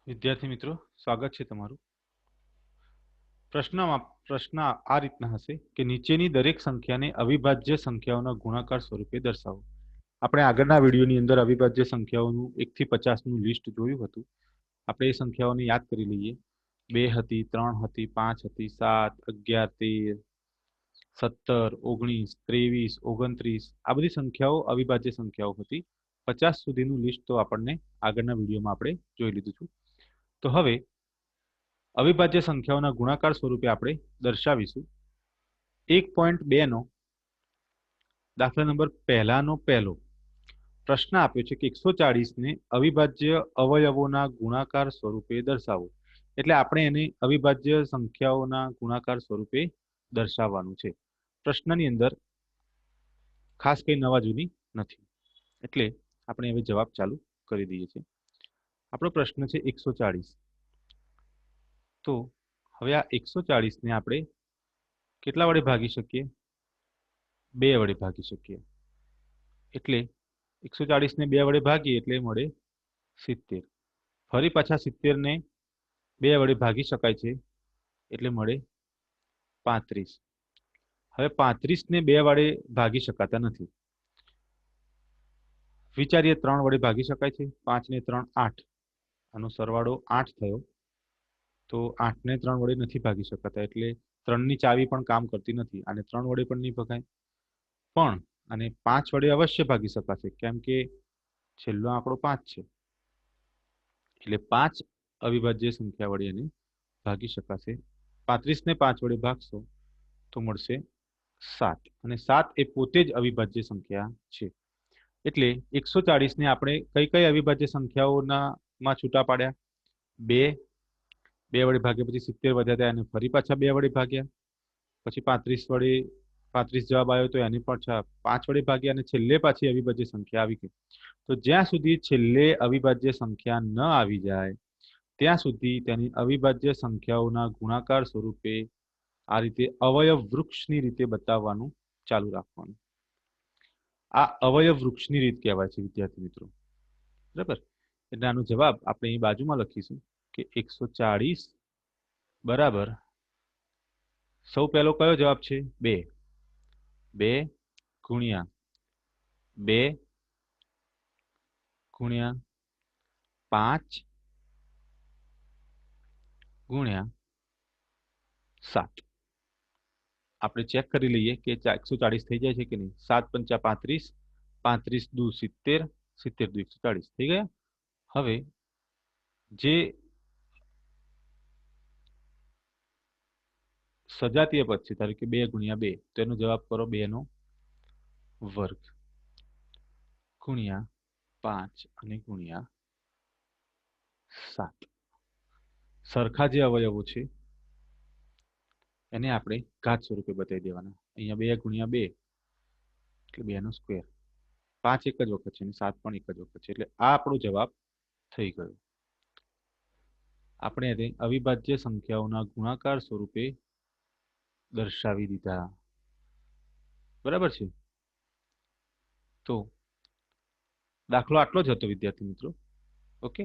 વિદ્યાર્થી મિત્રો, સ્વાગત છે તમારું। પ્રશ્ન આ રીતના હશે કે નીચેની દરેક સંખ્યાને અવિભાજ્ય સંખ્યાઓના ગુણાકાર સ્વરૂપે દર્શાવો। આપણે આગળના વિડીયોની અંદર અવિભાજ્ય સંખ્યાઓનું 1 થી 50 નું લિસ્ટ જોયું હતું। આપણે એ સંખ્યાઓને યાદ કરી લઈએ। 2 હતી, 3 હતી, 5 હતી, 7, 11, 13, 17, 19, 23, 29 આ બધી સંખ્યાઓ અવિભાજ્ય સંખ્યાઓ હતી। 50 સુધીનું લિસ્ટ તો આપણને આગળના વિડીયોમાં આપણે જોઈ લીધું છે। તો હવે અવિભાજ્ય સંખ્યાઓના ગુણાકાર સ્વરૂપે આપણે દર્શાવીશું। 1.2 નો દાખલા નંબર પહેલાનો પહેલો પ્રશ્ન આપ્યો છે કે 140 ને અવિભાજ્ય અવયવોના ગુણાકાર સ્વરૂપે દર્શાવો। એટલે આપણે એને અવિભાજ્ય સંખ્યાઓના ગુણાકાર સ્વરૂપે દર્શાવવાનું છે। પ્રશ્નની અંદર ખાસ કંઈ નવા જૂની નથી, એટલે આપણે હવે જવાબ ચાલુ કરી દઈએ છીએ। આપણો પ્રશ્ન છે 140। તો હવે આ 140 ને આપણે કેટલા વડે ભાગી શકીએ? 2 વડે ભાગી શકીએ। એટલે 140 ને 2 વડે ભાગીએ એટલે મળે 70। ફરી પાછા 70 ને 2 વડે ભાગી શકાય છે એટલે મળે 35। હવે 35 ને 2 વડે ભાગી શકાતા નથી। વિચારીએ 3 વડે ભાગી શકાય છે। 5 ને 3 8, આનો સરવાળો 8 થયો। તો 8 ને 3 વડે નથી ભાગી શકાતા, એટલે 3 ની ચાવી પણ કામ કરતી નથી। આને 3 વડે પણ નહીં ભગાય, પણ આને 5 વડે અવશ્ય ભાગી શકાશે, કેમ કે છેલ્લો આંકડો 5 છે। એટલે 5 અવિભાજ્ય સંખ્યા વડે એને ભાગી શકાશે। 35 ને 5 વડે ભાગશો તો મળશે 7, અને 7 એ પોતે જ અવિભાજ્ય સંખ્યા છે। એટલે 140 ને આપણે કઈ કઈ અવિભાજ્ય સંખ્યાઓના માં છૂટા પાડ્યા? 2 વડે ભાગ્યા, પછી 70 વધ્યા હતા એને ફરી પાછા 2 વડે ભાગ્યા, પછી 35 વડે 35 જવાબ આવ્યો તો એને પાછા 5 વડે ભાગ્યા, અને છેલ્લે પાછી અવિભાજ્ય સંખ્યા આવી ગઈ। તો જ્યાં સુધી છેલ્લે અવિભાજ્ય સંખ્યા ન આવી જાય ત્યાં સુધી તેની અવિભાજ્ય સંખ્યાઓના ગુણાકાર સ્વરૂપે આ રીતે અવયવ વૃક્ષની રીતે બતાવવાનું ચાલુ રાખવાનું। આ અવયવ વૃક્ષની રીત કહેવાય છે વિદ્યાર્થી મિત્રો, બરાબર। એટલે આનો જવાબ આપણે અહીં બાજુમાં લખીશું કે 140 બરાબર, સૌ પહેલો કયો જવાબ છે? 2 ગુણ્યા 2 ગુણ્યા 5 ગુણ્યા 7। આપણે ચેક કરી લઈએ કે 140 થઈ જાય છે કે નહીં। 7 પંચા 35, 35 દુ 70, 70 દુ 140 થઈ ગયા। હવે જે સજાતીય પદ છે, ધારો કે 2 ગુણ્યા 2, તો એનો જવાબ કરો 2 નો વર્ગ ગુણ્યા 5 અને ગુણ્યા 7। સરખા જે અવયવો છે એને આપણે ઘાત સ્વરૂપે બતાવી દેવાના। અહીંયા 2 ગુણ્યા 2 એટલે 2 નો સ્ક્વેર। 5 એક જ વખત છે અને 7 પણ એક જ વખત છે, એટલે આ આપણો જવાબ થઈ ગયો। આપણે એને અવિભાજ્ય સંખ્યાઓના ગુણાકાર સ્વરૂપે દર્શાવી દીધા, બરાબર છે। તો દાખલો આટલો જ હતો વિદ્યાર્થી મિત્રો, ઓકે।